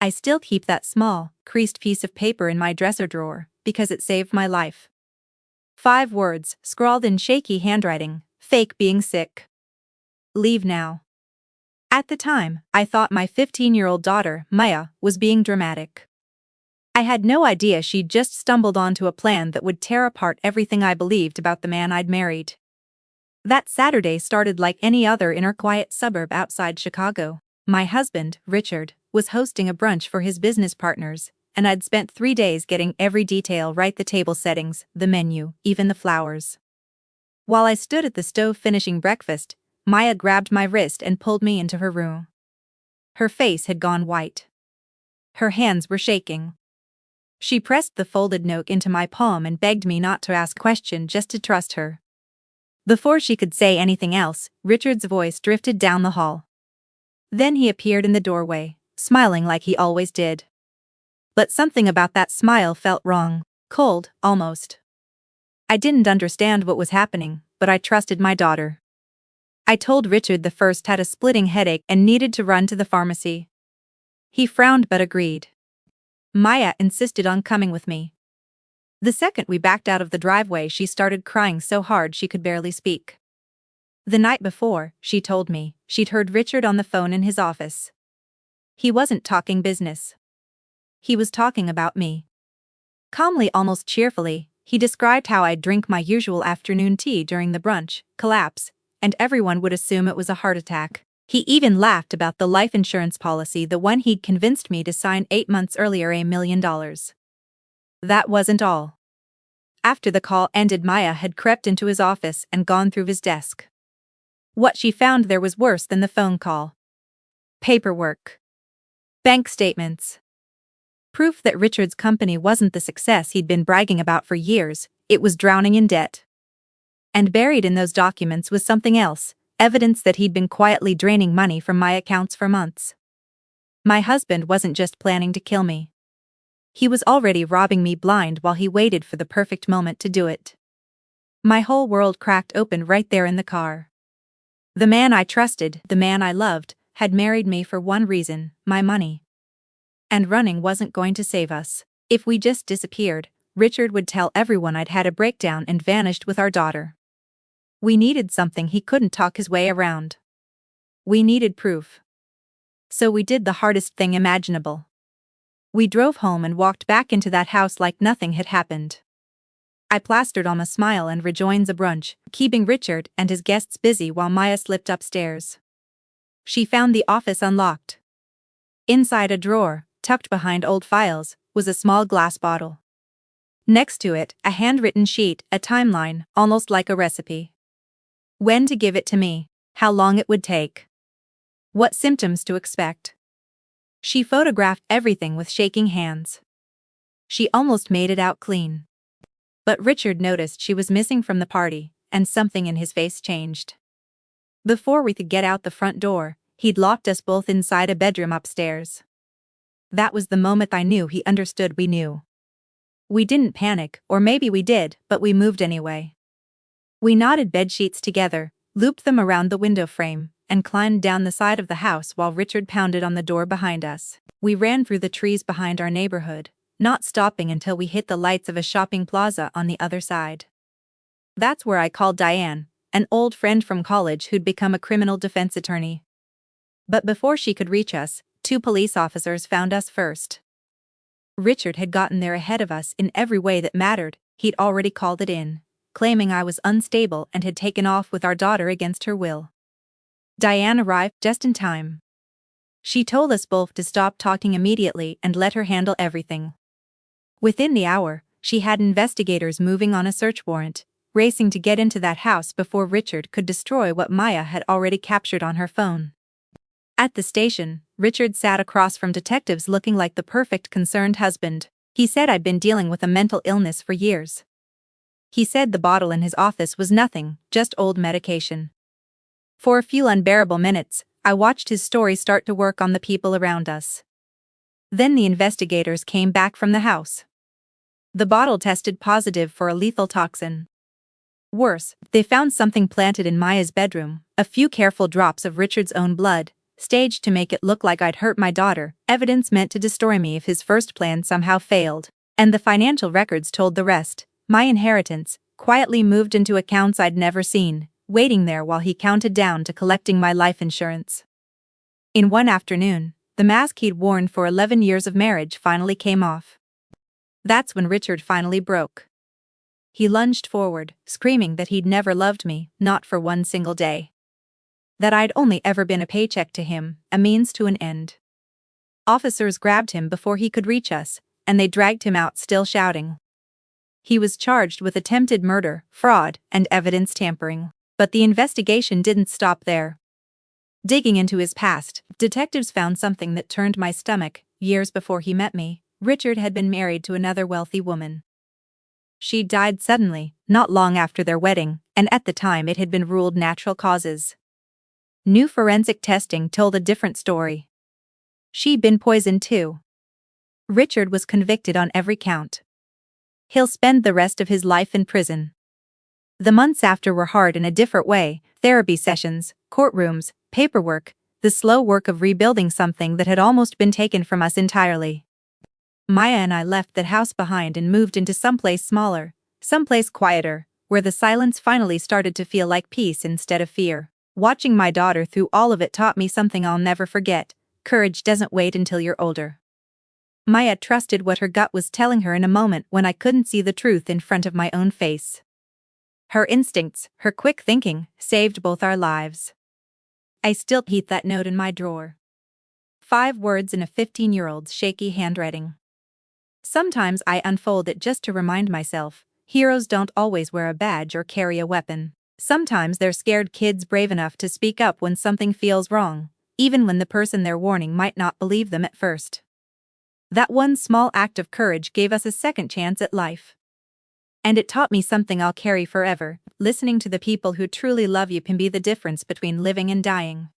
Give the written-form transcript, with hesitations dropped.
I still keep that small, creased piece of paper in my dresser drawer, because it saved my life. 5 words, scrawled in shaky handwriting, fake being sick. Leave now. At the time, I thought my 15-year-old daughter, Maya, was being dramatic. I had no idea she'd just stumbled onto a plan that would tear apart everything I believed about the man I'd married. That Saturday started like any other in our quiet suburb outside Chicago. My husband, Richard, was hosting a brunch for his business partners, and I'd spent 3 days getting every detail right: the table settings, the menu, even the flowers. While I stood at the stove finishing breakfast, Maya grabbed my wrist and pulled me into her room. Her face had gone white. Her hands were shaking. She pressed the folded note into my palm and begged me not to ask questions, just to trust her. Before she could say anything else, Richard's voice drifted down the hall. Then he appeared in the doorway, smiling like he always did. But something about that smile felt wrong, cold, almost. I didn't understand what was happening, but I trusted my daughter. I told Richard the first had a splitting headache and needed to run to the pharmacy. He frowned but agreed. Maya insisted on coming with me. The second we backed out of the driveway, she started crying so hard she could barely speak. The night before, she told me, she'd heard Richard on the phone in his office. He wasn't talking business. He was talking about me. Calmly, almost cheerfully, he described how I'd drink my usual afternoon tea during the brunch, collapse, and everyone would assume it was a heart attack. He even laughed about the life insurance policy, the one he'd convinced me to sign 8 months earlier, $1 million. That wasn't all. After the call ended, Maya had crept into his office and gone through his desk. What she found there was worse than the phone call. Paperwork. Bank statements. Proof that Richard's company wasn't the success he'd been bragging about for years, it was drowning in debt. And buried in those documents was something else, evidence that he'd been quietly draining money from my accounts for months. My husband wasn't just planning to kill me. He was already robbing me blind while he waited for the perfect moment to do it. My whole world cracked open right there in the car. The man I trusted, the man I loved, had married me for one reason: my money. And running wasn't going to save us. If we just disappeared, Richard would tell everyone I'd had a breakdown and vanished with our daughter. We needed something he couldn't talk his way around. We needed proof. So we did the hardest thing imaginable. We drove home and walked back into that house like nothing had happened. I plastered on a smile and rejoined the brunch, keeping Richard and his guests busy while Maya slipped upstairs. She found the office unlocked. Inside a drawer, tucked behind old files, was a small glass bottle. Next to it, a handwritten sheet, a timeline, almost like a recipe. When to give it to me, how long it would take, what symptoms to expect. She photographed everything with shaking hands. She almost made it out clean. But Richard noticed she was missing from the party, and something in his face changed. Before we could get out the front door, he'd locked us both inside a bedroom upstairs. That was the moment I knew he understood we knew. We didn't panic, or maybe we did, but we moved anyway. We knotted bedsheets together, looped them around the window frame, and climbed down the side of the house while Richard pounded on the door behind us. We ran through the trees behind our neighborhood, not stopping until we hit the lights of a shopping plaza on the other side. That's where I called Diane, an old friend from college who'd become a criminal defense attorney. But before she could reach us, 2 police officers found us first. Richard had gotten there ahead of us in every way that mattered. He'd already called it in, claiming I was unstable and had taken off with our daughter against her will. Diane arrived just in time. She told us both to stop talking immediately and let her handle everything. Within the hour, she had investigators moving on a search warrant, racing to get into that house before Richard could destroy what Maya had already captured on her phone. At the station, Richard sat across from detectives looking like the perfect concerned husband. He said I'd been dealing with a mental illness for years. He said the bottle in his office was nothing, just old medication. For a few unbearable minutes, I watched his story start to work on the people around us. Then the investigators came back from the house. The bottle tested positive for a lethal toxin. Worse, they found something planted in Maya's bedroom, a few careful drops of Richard's own blood, staged to make it look like I'd hurt my daughter, evidence meant to destroy me if his first plan somehow failed. And the financial records told the rest. My inheritance, quietly moved into accounts I'd never seen, waiting there while he counted down to collecting my life insurance. In one afternoon, the mask he'd worn for 11 years of marriage finally came off. That's when Richard finally broke. He lunged forward, screaming that he'd never loved me, not for one single day. That I'd only ever been a paycheck to him, a means to an end. Officers grabbed him before he could reach us, and they dragged him out still shouting. He was charged with attempted murder, fraud, and evidence tampering. But the investigation didn't stop there. Digging into his past, detectives found something that turned my stomach. Years before he met me, Richard had been married to another wealthy woman. She died suddenly, not long after their wedding, and at the time it had been ruled natural causes. New forensic testing told a different story. She'd been poisoned too. Richard was convicted on every count. He'll spend the rest of his life in prison. The months after were hard in a different way: therapy sessions, courtrooms, paperwork, the slow work of rebuilding something that had almost been taken from us entirely. Maya and I left that house behind and moved into someplace smaller, someplace quieter, where the silence finally started to feel like peace instead of fear. Watching my daughter through all of it taught me something I'll never forget: courage doesn't wait until you're older. Maya trusted what her gut was telling her in a moment when I couldn't see the truth in front of my own face. Her instincts, her quick thinking, saved both our lives. I still keep that note in my drawer. 5 words in a 15-year-old's shaky handwriting. Sometimes I unfold it just to remind myself, heroes don't always wear a badge or carry a weapon. Sometimes they're scared kids brave enough to speak up when something feels wrong, even when the person they're warning might not believe them at first. That one small act of courage gave us a second chance at life. And it taught me something I'll carry forever: listening to the people who truly love you can be the difference between living and dying.